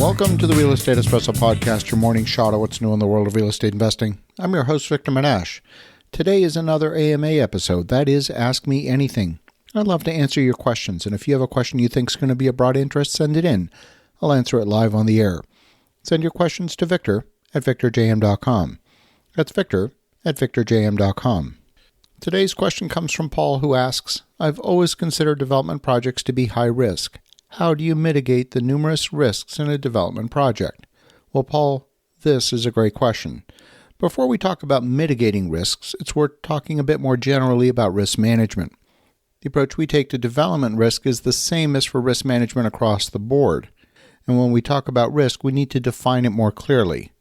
Welcome to the Real Estate Espresso Podcast, your morning shot of what's new in the world of real estate investing. I'm your host, Victor Menasce. Today is another AMA episode. That is Ask Me Anything. I'd love to answer your questions, and if you have a question you think is going to be of broad interest, send it in. I'll answer it live on the air. Send your questions to victor@victorjm.com. That's victor@victorjm.com. Today's question comes from Paul, who asks, I've always considered development projects to be high risk. How do you mitigate the numerous risks in a development project? Well, Paul, this is a great question. Before we talk about mitigating risks, it's worth talking a bit more generally about risk management. The approach we take to development risk is the same as for risk management across the board. And when we talk about risk, we need to define it more clearly.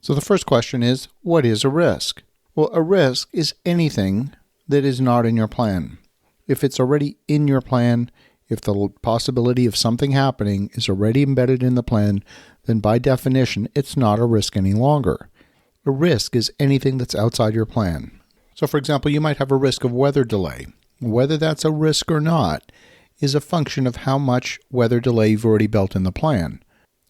So the first question is, what is a risk? Well, a risk is anything that is not in your plan. If it's already in your plan, if the possibility of something happening is already embedded in the plan, then by definition, it's not a risk any longer. A risk is anything that's outside your plan. So for example, you might have a risk of weather delay. Whether that's a risk or not is a function of how much weather delay you've already built in the plan.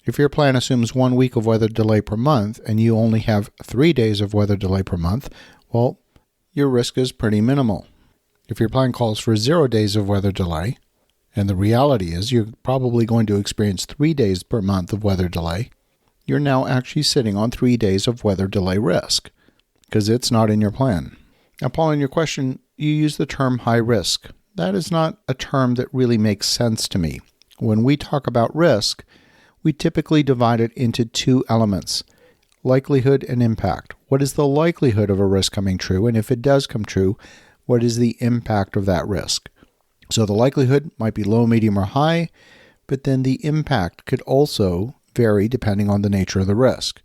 If your plan assumes 1 week of weather delay per month and you only have 3 days of weather delay per month, well, your risk is pretty minimal. If your plan calls for 0 days of weather delay, and the reality is you're probably going to experience 3 days per month of weather delay, you're now actually sitting on 3 days of weather delay risk because it's not in your plan. Now, Paul, in your question, you use the term high risk. That is not a term that really makes sense to me. When we talk about risk, we typically divide it into two elements, likelihood and impact. What is the likelihood of a risk coming true? And if it does come true, what is the impact of that risk? So the likelihood might be low, medium, or high, but then the impact could also vary depending on the nature of the risk.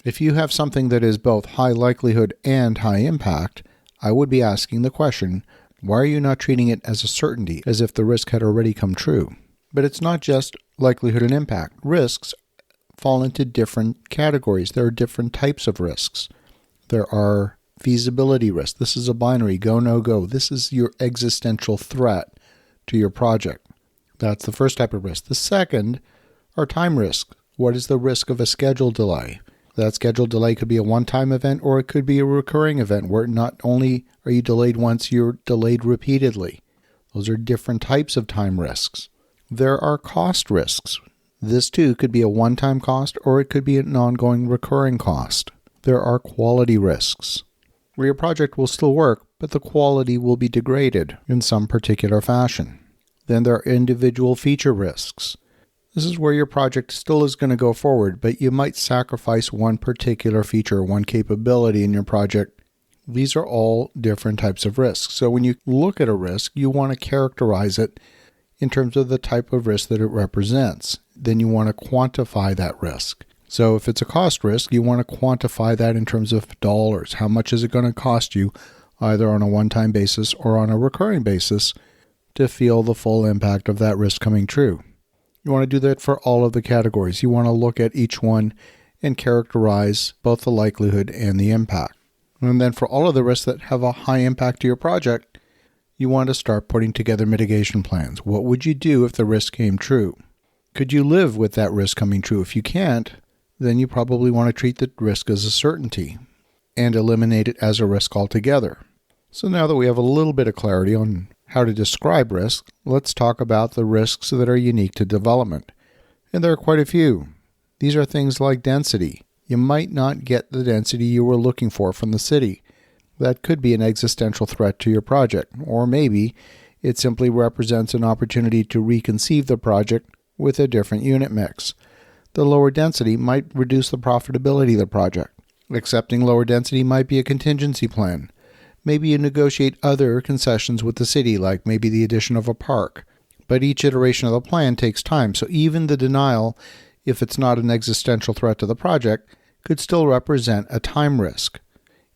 If you have something that is both high likelihood and high impact, I would be asking the question, why are you not treating it as a certainty, as if the risk had already come true? But it's not just likelihood and impact. Risks fall into different categories. There are different types of risks. There are feasibility risks. This is a binary, go, no go. This is your existential threat to your project. That's the first type of risk. The second are time risks. What is the risk of a schedule delay? That schedule delay could be a one-time event, or it could be a recurring event where not only are you delayed once, you're delayed repeatedly. Those are different types of time risks. There are cost risks. This too could be a one-time cost, or it could be an ongoing recurring cost. There are quality risks, where your project will still work, but the quality will be degraded in some particular fashion. Then there are individual feature risks. This is where your project still is going to go forward, but you might sacrifice one particular feature, one capability in your project. These are all different types of risks. So when you look at a risk, you want to characterize it in terms of the type of risk that it represents. Then you want to quantify that risk. So if it's a cost risk, you want to quantify that in terms of dollars. How much is it going to cost you, either on a one-time basis or on a recurring basis, to feel the full impact of that risk coming true? You want to do that for all of the categories. You want to look at each one and characterize both the likelihood and the impact. And then for all of the risks that have a high impact to your project, you want to start putting together mitigation plans. What would you do if the risk came true? Could you live with that risk coming true? If you can't, then you probably want to treat the risk as a certainty and eliminate it as a risk altogether. So now that we have a little bit of clarity on how to describe risk, let's talk about the risks that are unique to development. And there are quite a few. These are things like density. You might not get the density you were looking for from the city. That could be an existential threat to your project, or maybe it simply represents an opportunity to reconceive the project with a different unit mix. The lower density might reduce the profitability of the project. Accepting lower density might be a contingency plan. Maybe you negotiate other concessions with the city, like maybe the addition of a park. But each iteration of the plan takes time, so even the denial, if it's not an existential threat to the project, could still represent a time risk.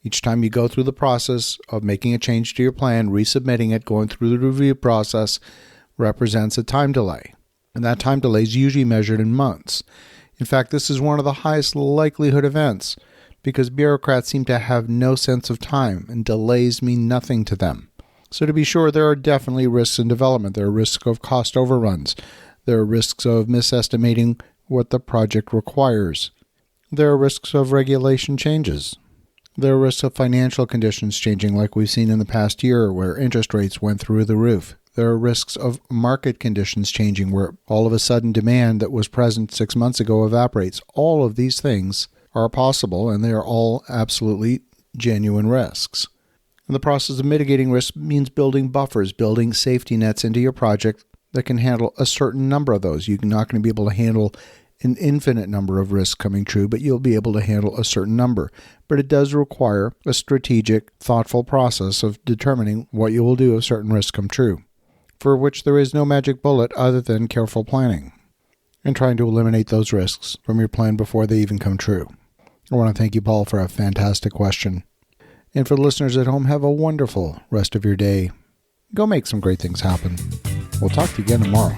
Each time you go through the process of making a change to your plan, resubmitting it, going through the review process, represents a time delay. And that time delay is usually measured in months. In fact, this is one of the highest likelihood events because bureaucrats seem to have no sense of time and delays mean nothing to them. So to be sure, there are definitely risks in development. There are risks of cost overruns. There are risks of misestimating what the project requires. There are risks of regulation changes. There are risks of financial conditions changing like we've seen in the past year where interest rates went through the roof. There are risks of market conditions changing where all of a sudden demand that was present 6 months ago evaporates. All of these things are possible, and they are all absolutely genuine risks. And the process of mitigating risk means building buffers, building safety nets into your project that can handle a certain number of those. You're not going to be able to handle an infinite number of risks coming true, but you'll be able to handle a certain number. But it does require a strategic, thoughtful process of determining what you will do if certain risks come true, for which there is no magic bullet other than careful planning and trying to eliminate those risks from your plan before they even come true. I want to thank you, Paul, for a fantastic question. And for the listeners at home, have a wonderful rest of your day. Go make some great things happen. We'll talk to you again tomorrow.